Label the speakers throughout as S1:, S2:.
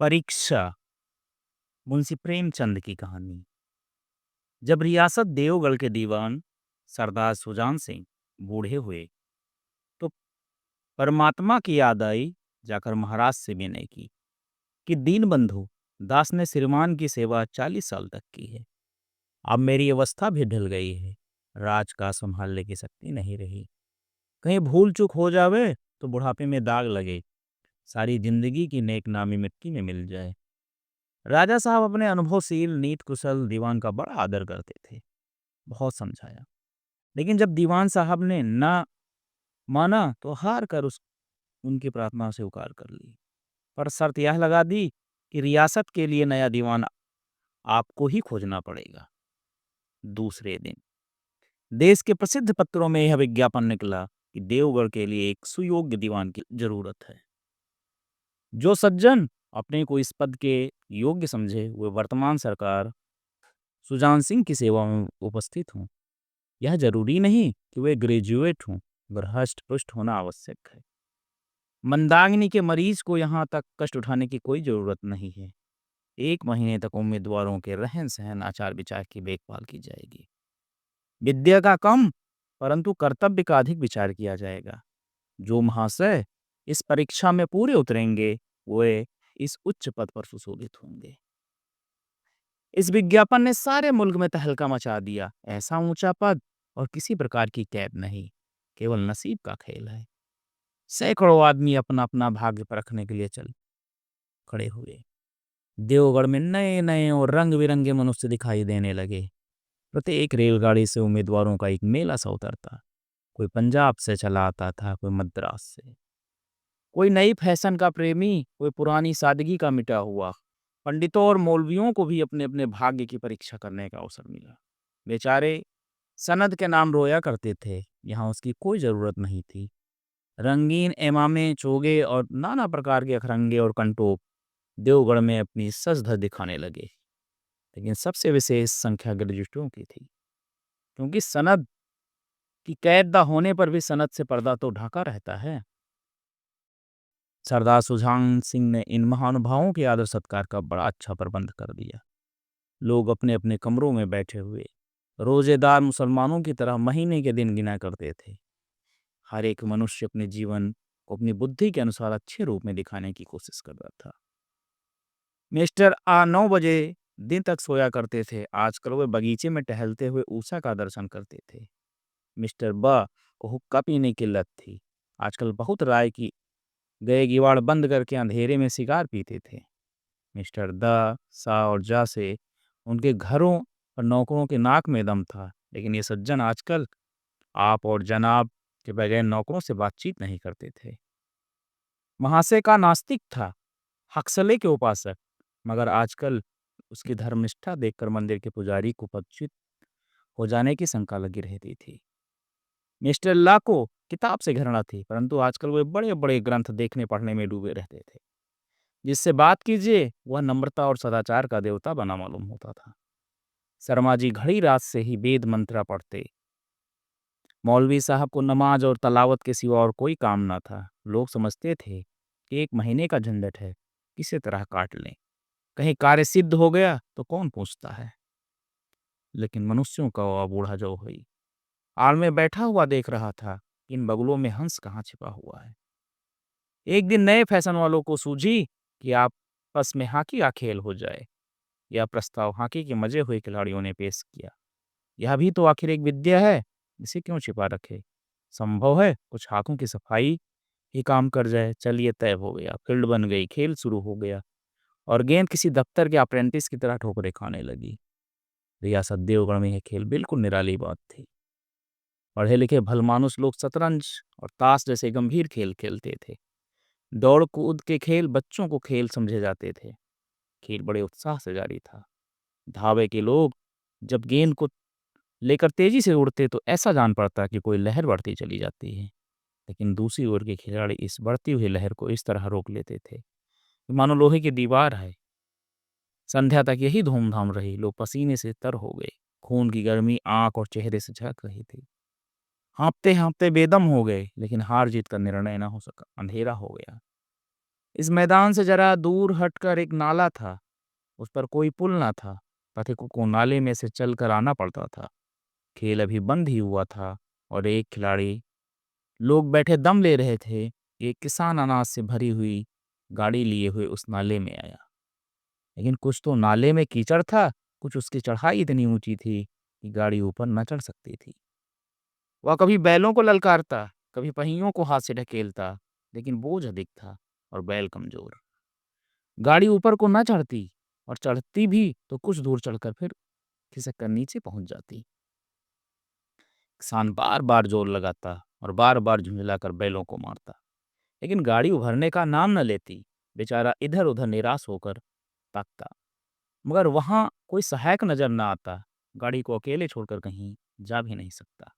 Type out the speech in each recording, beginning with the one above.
S1: परीक्षा। मुंशी प्रेमचंद की कहानी। जब रियासत देवगढ़ के दीवान सरदार सुजान सिंह बूढ़े हुए तो परमात्मा की याद आई। जाकर महाराज से विनय की कि दीन बंधु दास ने श्रीमान की सेवा 40 साल तक की है। अब मेरी अवस्था भी ढल गई है। राज का संभालने की शक्ति नहीं रही। कहीं भूल चूक हो जावे तो बुढ़ापे में दाग लगे, सारी जिंदगी की नेक नामी मिट्टी में मिल जाए। राजा साहब अपने अनुभवशील नीत कुशल दीवान का बड़ा आदर करते थे। बहुत समझाया, लेकिन जब दीवान साहब ने ना माना तो हार कर उस उनकी प्रार्थना से स्वीकार कर ली। पर शर्त यह लगा दी कि रियासत के लिए नया दीवान आपको ही खोजना पड़ेगा। दूसरे दिन देश के प्रसिद्ध पत्रों में यह विज्ञापन निकला कि देवगढ़ के लिए एक सुयोग्य दीवान की जरूरत है। जो सज्जन अपने को इस पद के योग्य समझे वे वर्तमान सरकार सुजान सिंह की सेवा में उपस्थित हों। यह जरूरी नहीं कि वे ग्रेजुएट हों, मगर हष्ट पुष्ट होना आवश्यक है। मंदाग्नि के मरीज को यहाँ तक कष्ट उठाने की कोई जरूरत नहीं है। 1 महीने तक उम्मीदवारों के रहन सहन आचार विचार की देखभाल की जाएगी। विद्या का कम परंतु कर्तव्य का अधिक विचार किया जाएगा। जो महाशय इस परीक्षा में पूरे उतरेंगे वे इस उच्च पद पर सुशोभित होंगे। इस विज्ञापन ने सारे मुल्क में तहलका मचा दिया। ऐसा ऊंचा पद और किसी प्रकार की कैद नहीं, केवल नसीब का खेल है। सैकड़ों आदमी अपना अपना भाग्य परखने के लिए चल खड़े हुए। देवगढ़ में नए नए और रंग बिरंगे मनुष्य दिखाई देने लगे। प्रत्येक रेलगाड़ी से उम्मीदवारों का एक मेला सा उतरता। कोई पंजाब से चला आता था, कोई मद्रास से, कोई नई फैशन का प्रेमी, कोई पुरानी सादगी का मिटा हुआ। पंडितों और मौलवियों को भी अपने अपने भाग्य की परीक्षा करने का अवसर मिला। बेचारे सनद के नाम रोया करते थे, यहाँ उसकी कोई जरूरत नहीं थी। रंगीन एमामे, चोगे और नाना प्रकार के अखरंगे और कंटोप देवगढ़ में अपनी सज धज दिखाने लगे। लेकिन सबसे विशेष संख्या ग्रेजुएटों की थी, क्योंकि सनद की कैद न होने पर भी सनद से पर्दा तो ढका रहता है। सरदार सुजान सिंह ने इन महानुभावों के आदर सत्कार का बड़ा अच्छा प्रबंध कर दिया। लोग अपने अपने कमरों में बैठे हुए रोजेदार मुसलमानों की तरह महीने के दिन गिना करते थे। हर एक मनुष्य अपने जीवन को अपनी बुद्धि के अनुसार अच्छे रूप में दिखाने की कोशिश कर रहा था। मिस्टर आ 9 बजे दिन तक सोया करते थे, आजकल वे बगीचे में टहलते हुए ऊषा का दर्शन करते थे। मिस्टर ब को हुक्का पीने की लत थी, आजकल बहुत राय की गए किवाड़ बंद करके अंधेरे में सिगार पीते थे। मिस्टर द, सा और जा से उनके घरों और नौकरों के नाक में दम था, लेकिन ये सज्जन आजकल आप और जनाब के बगैर नौकरों से बातचीत नहीं करते थे। महाशय का नास्तिक था, हक्सले के उपासक, मगर आजकल उसकी धर्मनिष्ठा देखकर मंदिर के पुजारी को पदच्युत हो जाने की शंका लगी रहती थी। मिस्टर ला को किताब से घृणा थी, परंतु आजकल वे बड़े बड़े ग्रंथ देखने पढ़ने में डूबे रहते थे। जिससे बात कीजिए वह नम्रता और सदाचार का देवता बना मालूम होता था। शर्मा जी घड़ी रात से ही वेद मंत्रा पढ़ते। मौलवी साहब को नमाज और तलावत के सिवा और कोई काम ना था। लोग समझते थे कि 1 महीने का झंझट है, किसी तरह काट लें, कहीं कार्य सिद्ध हो गया तो कौन पूछता है। लेकिन मनुष्यों का वह बूढ़ा जो हुई आल में बैठा हुआ देख रहा था, इन बगुलों में हंस कहाँ छिपा हुआ है। एक दिन नए फैशन वालों को सूझी कि आपस में हॉकी का खेल हो जाए। यह प्रस्ताव हॉकी के मजे हुए खिलाड़ियों ने पेश किया। यह भी तो आखिर एक विद्या है, इसे क्यों छिपा रखे। संभव है कुछ हाथों की सफाई ही काम कर जाए। चलिए तय हो गया, फील्ड बन गई, खेल शुरू हो गया और गेंद किसी दफ्तर के अप्रेंटिस की तरह ठोकरें खाने लगी। रियासत देवगढ़ में यह खेल बिल्कुल निराली बात थी। पढ़े लिखे भलमानुस लोग शतरंज और ताश जैसे गंभीर खेल खेलते थे। दौड़ कूद के खेल बच्चों को खेल समझे जाते थे। खेल बड़े उत्साह से जारी था। धावे के लोग जब गेंद को लेकर तेजी से उड़ते तो ऐसा जान पड़ता कि कोई लहर बढ़ती चली जाती है। लेकिन दूसरी ओर के खिलाड़ी इस बढ़ती हुई लहर को इस तरह रोक लेते थे कि मानो लोहे की दीवार है। संध्या तक यही धूमधाम रही। लोग पसीने से तर हो गए। खून की गर्मी आंख और चेहरे से झलक रही थी। हाँफते हाँफते बेदम हो गए, लेकिन हार जीत का निर्णय न हो सका। अंधेरा हो गया। इस मैदान से जरा दूर हटकर एक नाला था। उस पर कोई पुल ना था। पथिकों को नाले में से चलकर आना पड़ता था। खेल अभी बंद ही हुआ था और एक खिलाड़ी लोग बैठे दम ले रहे थे। एक किसान अनाज से भरी हुई गाड़ी लिए हुए उस नाले में आया। लेकिन कुछ तो नाले में कीचड़ था, कुछ उसकी चढ़ाई इतनी ऊंची थी कि गाड़ी ऊपर न चढ़ सकती थी। वह कभी बैलों को ललकारता, कभी पहियों को हाथ से ढकेलता, लेकिन बोझ अधिक था और बैल कमजोर। गाड़ी ऊपर को न चढ़ती, और चढ़ती भी तो कुछ दूर चढ़कर फिर खिसक कर नीचे पहुंच जाती। किसान बार बार जोर लगाता और बार बार झुंझलाकर बैलों को मारता, लेकिन गाड़ी उभरने का नाम न लेती। बेचारा इधर उधर निराश होकर ताकता, मगर वहां कोई सहायक नजर न आता। गाड़ी को अकेले छोड़कर कहीं जा भी नहीं सकता।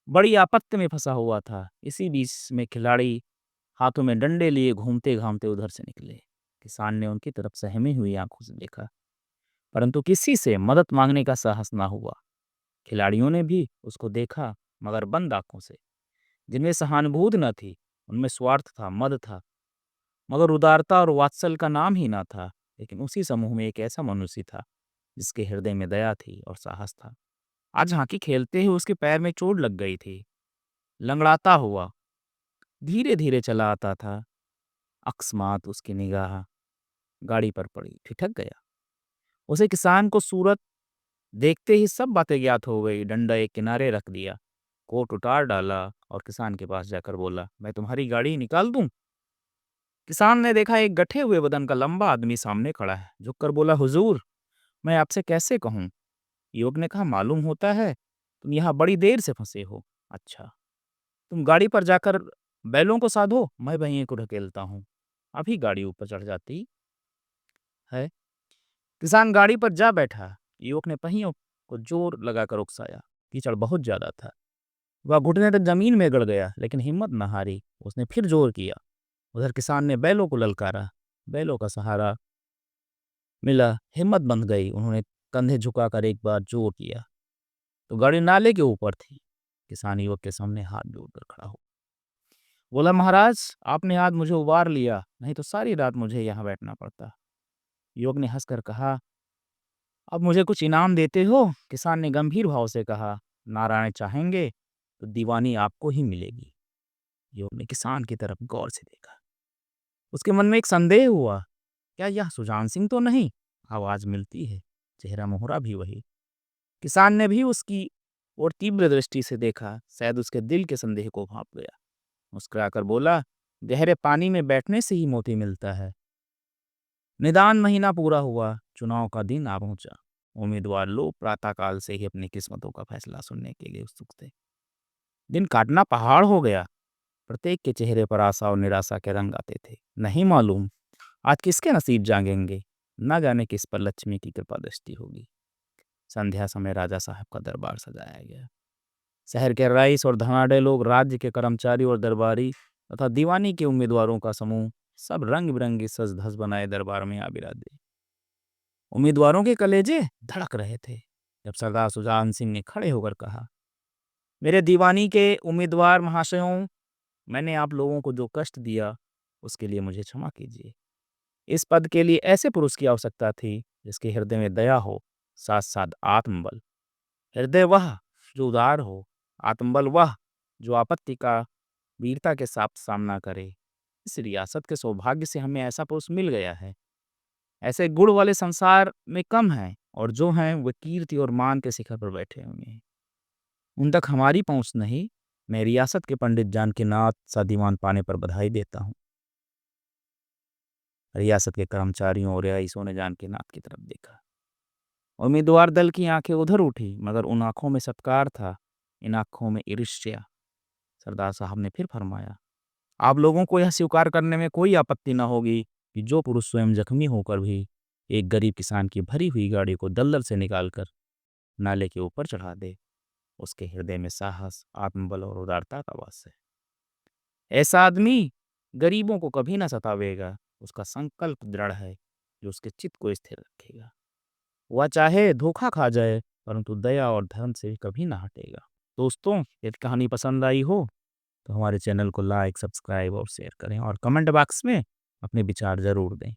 S1: बड़ी आपत्ति में फंसा हुआ था। इसी बीच में खिलाड़ी हाथों में डंडे लिए घूमते घामते उधर से निकले। किसान ने उनकी तरफ सहमी हुई आंखों से देखा, परंतु किसी से मदद मांगने का साहस ना हुआ। खिलाड़ियों ने भी उसको देखा, मगर बंद आंखों से, जिनमें सहानुभूति न थी। उनमें स्वार्थ था, मद था, मगर उदारता और वात्सल का नाम ही ना था। लेकिन उसी समूह में एक ऐसा मनुष्य था जिसके हृदय में दया थी और साहस था। आज हाकी खेलते ही उसके पैर में चोट लग गई थी। लंगड़ाता हुआ धीरे धीरे चला आता था। अकस्मात उसकी निगाह गाड़ी पर पड़ी, ठिठक गया। उसे किसान को सूरत देखते ही सब बातें ज्ञात हो गई। डंडा एक किनारे रख दिया, कोट उतार डाला और किसान के पास जाकर बोला, मैं तुम्हारी गाड़ी निकाल दूं? किसान ने देखा एक गठे हुए बदन का लंबा आदमी सामने खड़ा है। झुककर बोला, हुजूर, मैं आपसे कैसे कहूं? युवक ने कहा, मालूम होता है तुम यहाँ बड़ी देर से फंसे हो। अच्छा, तुम गाड़ी पर जाकर बैलों को साधो, मैं वहीं को ढकेलता हूँ। अभी गाड़ी ऊपर चढ़ जाती है। किसान गाड़ी पर जा बैठा। युवक ने पहियों को जोर लगाकर उकसाया। कीचड़ बहुत ज्यादा था। वह घुटने तक जमीन में गड़ गया, लेकिन हिम्मत न हारी। उसने फिर जोर किया। उधर किसान ने बैलों को ललकारा। बैलों का सहारा मिला, हिम्मत बंध गई। उन्होंने कंधे झुकाकर एक बार जोर किया तो गाड़ी नाले के ऊपर थी। किसान युवक के सामने हाथ जोड़कर खड़ा हो बोला, महाराज, आपने आज मुझे उबार लिया, नहीं तो सारी रात मुझे यहाँ बैठना पड़ता। युवक ने हंसकर कहा, अब मुझे कुछ इनाम देते हो? किसान ने गंभीर भाव से कहा, नारायण चाहेंगे तो दीवानी आपको ही मिलेगी। युवक ने किसान की तरफ गौर से देखा। उसके मन में एक संदेह हुआ, क्या यह सुजान सिंह तो नहीं? आवाज मिलती है, चेहरा मोहरा भी वही। किसान ने भी उसकी और तीव्र दृष्टि से देखा। शायद उसके दिल के संदेह को भांप गया। मुस्कुराकर बोला, गहरे पानी में बैठने से ही मोती मिलता है। निदान महीना पूरा हुआ, चुनाव का दिन आ पहुंचा। उम्मीदवार लोग प्रातःकाल से ही अपनी किस्मतों का फैसला सुनने के लिए उत्सुक थे। दिन काटना पहाड़ हो गया। प्रत्येक के चेहरे पर आशा और निराशा के रंग आते थे। नहीं मालूम आज किसके नसीब जागेंगे, न जाने किस पर लक्ष्मी की कृपा दृष्टि होगी। संध्या समय राजा साहब का दरबार सजाया गया। शहर के रईस और धनाढ़ लोग, राज्य के कर्मचारी और दरबारी तथा दीवानी के उम्मीदवारों का समूह, सब रंग बिरंगे सज धज बनाए दरबार में आ बिराजे। उम्मीदवारों के कलेजे धड़क रहे थे जब सरदार सुजान सिंह ने खड़े होकर कहा, मेरे दीवानी के उम्मीदवार महाशयों, मैंने आप लोगों को जो कष्ट दिया उसके लिए मुझे क्षमा कीजिए। इस पद के लिए ऐसे पुरुष की आवश्यकता थी जिसके हृदय में दया हो, साथ साथ आत्मबल। हृदय वह जो उदार हो, आत्मबल वह जो आपत्ति का वीरता के साथ सामना करे। इस रियासत के सौभाग्य से हमें ऐसा पुरुष मिल गया है। ऐसे गुण वाले संसार में कम हैं, और जो हैं वे कीर्ति और मान के शिखर पर बैठे हुए हैं। उन तक हमारी पहुंच नहीं। मैं रियासत के पंडित जान के नाथ सा दीवान पाने पर बधाई देता हूँ। रियासत के कर्मचारियों और रईसों ने जान के नाथ की तरफ देखा। उम्मीदवार दल की आंखें उधर उठी, मगर उन आंखों में सत्कार था, इन आंखों में ईर्ष्या। सरदार साहब ने फिर फरमाया, आप लोगों को यह स्वीकार करने में कोई आपत्ति न होगी कि जो पुरुष स्वयं जख्मी होकर भी एक गरीब किसान की भरी हुई गाड़ी को दलदल से निकालकर नाले के ऊपर चढ़ा दे, उसके हृदय में साहस, आत्मबल और उदारता का वास है। ऐसा आदमी गरीबों को कभी ना सतावेगा। उसका संकल्प दृढ़ है जो उसके चित्त को स्थिर रखेगा। वह चाहे धोखा खा जाए, परंतु दया और धर्म से कभी ना हटेगा। दोस्तों, यदि कहानी पसंद आई हो तो हमारे चैनल को लाइक, सब्सक्राइब और शेयर करें और कमेंट बॉक्स में अपने विचार ज़रूर दें।